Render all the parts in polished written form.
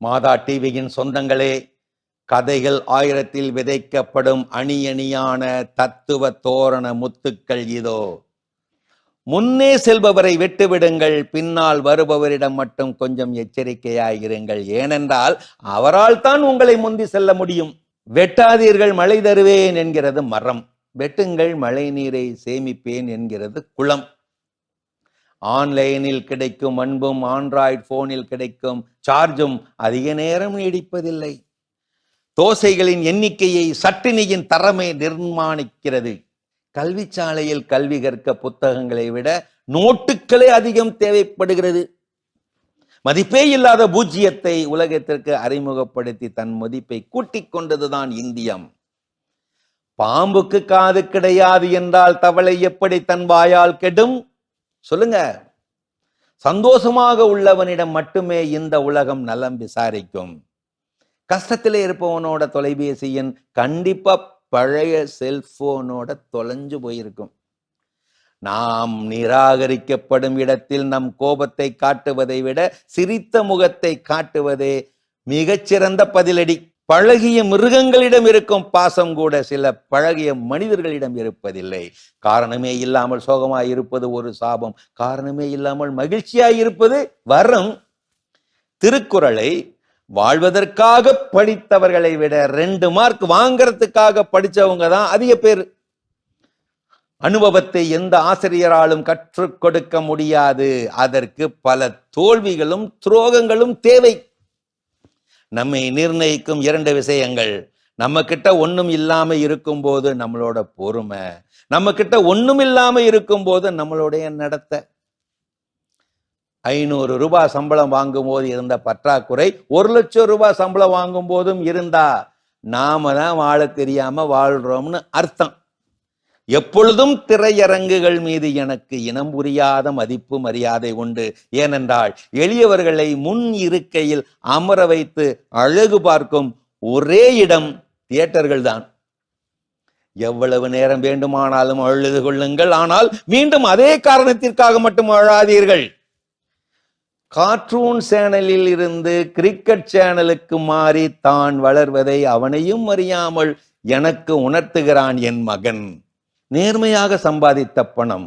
மாதா டிவியின் சொந்தங்களே, கதைகள் ஆயிரத்தில் விதைக்கப்படும் அணி அணியான தத்துவ தோரண முத்துக்கள் இதோ. முன்னே செல்பவரை விட்டுவிடுங்கள், பின்னால் வருபவரிடம் மட்டும் கொஞ்சம் எச்சரிக்கையாயிருங்கள். ஏனென்றால் அவரால் தான் உங்களை முந்தி செல்ல முடியும். வெட்டாதீர்கள் மழை தருவேன் என்கிறது மரம், வெட்டுங்கள் மழை நீரை சேமிப்பேன் என்கிறது குளம். ஆன்லைனில் கிடைக்கும் அன்பும் ஆண்ட்ராய்டு போனில் கிடைக்கும் சார்ஜும் அதிக நேரம் நீடிப்பதில்லை. தோசைகளின் எண்ணிக்கையை சட்டினியின் தரமே நிர்மாணிக்கிறது. கல்வி சாலையில் கல்வி கற்க புத்தகங்களை விட நோட்டுகளே அதிகம் தேவைப்படுகிறது. மதிப்பே இல்லாத பூஜ்ஜியத்தை உலகத்திற்கு அறிமுகப்படுத்தி தன் மதிப்பை கூட்டிக் கொண்டதுதான் இந்தியம். பாம்புக்கு காது கிடையாது என்றால் தவளை எப்படி தன் வாயால் கெடும்? சொல்லுங்க. சந்தோஷமாக உள்ளவனிடம் மட்டுமே இந்த உலகம் நலம் விசாரிக்கும். கஷ்டத்திலே இருப்பவனோட தொலைபேசி எண் கண்டிப்பா பழைய செல்போனோட தொலைஞ்சு போயிருக்கும். நாம் நிராகரிக்கப்படும் இடத்தில் நம் கோபத்தை காட்டுவதை விட சிரித்த முகத்தை காட்டுவதே மிகச்சிறந்த பதிலடி. பழகிய மிருகங்களிடம் இருக்கும் பாசம் கூட சில பழகிய மனிதர்களிடம் இருப்பதில்லை. காரணமே இல்லாமல் சோகமாய் இருப்பது ஒரு சாபம், காரணமே இல்லாமல் மகிழ்ச்சியாய் இருப்பது வரம். திருக்குறளை வாழ்வதற்காக படித்தவர்களை விட 2 மார்க் வாங்கறதுக்காக படிச்சவங்க தான் அதிக பேர். அனுபவத்தை எந்த ஆசிரியராலும் கற்றுக் கொடுக்க முடியாது. அதற்கு பல தோல்விகளும் துரோகங்களும் தேவை. நம்மை நிர்ணயிக்கும் 2 விஷயங்கள். நம்ம கிட்ட ஒண்ணும் இல்லாம இருக்கும் போது நம்மளோட பொறுமை, நம்ம கிட்ட ஒண்ணும் இல்லாம இருக்கும் போது நம்மளுடைய நடத்தை. 500 ரூபாய் சம்பளம் வாங்கும் போது இருந்த பற்றாக்குறை 1 லட்சம் ரூபாய் சம்பளம் வாங்கும் போதும் இருந்தா நாம தான் வாழ தெரியாம வாழ்றோம்னு அர்த்தம். எப்பொழுதும் திரையரங்குகள் மீது எனக்கு இனம் புரியாத மதிப்பு மரியாதை உண்டு. ஏனென்றால் எளியவர்களை முன் இருக்கையில் அமர வைத்து அழகு பார்க்கும் ஒரே இடம் தியேட்டர்கள் தான். எவ்வளவு நேரம் வேண்டுமானாலும் அழுது கொள்ளுங்கள், ஆனால் மீண்டும் அதே காரணத்திற்காக மட்டும் அழாதீர்கள். கார்ட்டூன் சேனலில் இருந்து கிரிக்கெட் சேனலுக்கு மாறி தான் வளர்வதை அவனையும் அறியாமல் எனக்கு உணர்த்துகிறான் என் மகன். நேர்மையாக சம்பாதித்த பணம்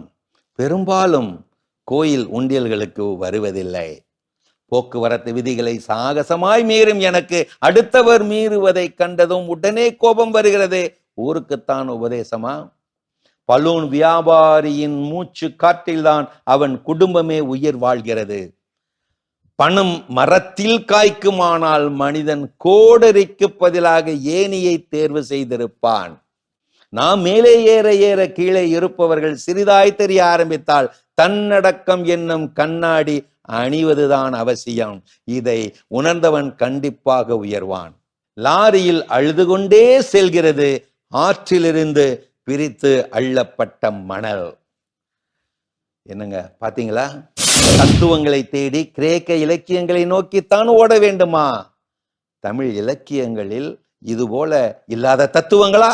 பெரும்பாலும் கோயில் உண்டியல்களுக்கு வருவதில்லை. போக்குவரத்து விதிகளை சாகசமாய் மீறும் எனக்கு அடுத்தவர் மீறுவதை கண்டதும் உடனே கோபம் வருகிறது. ஊருக்குத்தான் உபதேசமா? பலூன் வியாபாரியின் மூச்சு காற்றில்தான் அவன் குடும்பமே உயிர் வாழ்கிறது. பணம் மரத்தில் காய்க்குமானால் மனிதன் கோடரிக்கு பதிலாக ஏணியை தேர்வு செய்திருப்பான். நாம் மேலே ஏற ஏற கீழே இருப்பவர்கள் சிறிதாய் தெரிய ஆரம்பித்தால் தன்னடக்கம் என்னும் கண்ணாடி அணிவதுதான் அவசியம். இதை உணர்ந்தவன் கண்டிப்பாக உயர்வான். லாரியில் அழுது கொண்டே செல்கிறது ஆற்றிலிருந்து பிரித்து அள்ளப்பட்ட மணல். என்னங்க பாத்தீங்களா? தத்துவங்களை தேடி கிரேக்க இலக்கியங்களை நோக்கித்தான் ஓட வேண்டுமா? தமிழ் இலக்கியங்களில் இதுபோல இல்லாத தத்துவங்களா?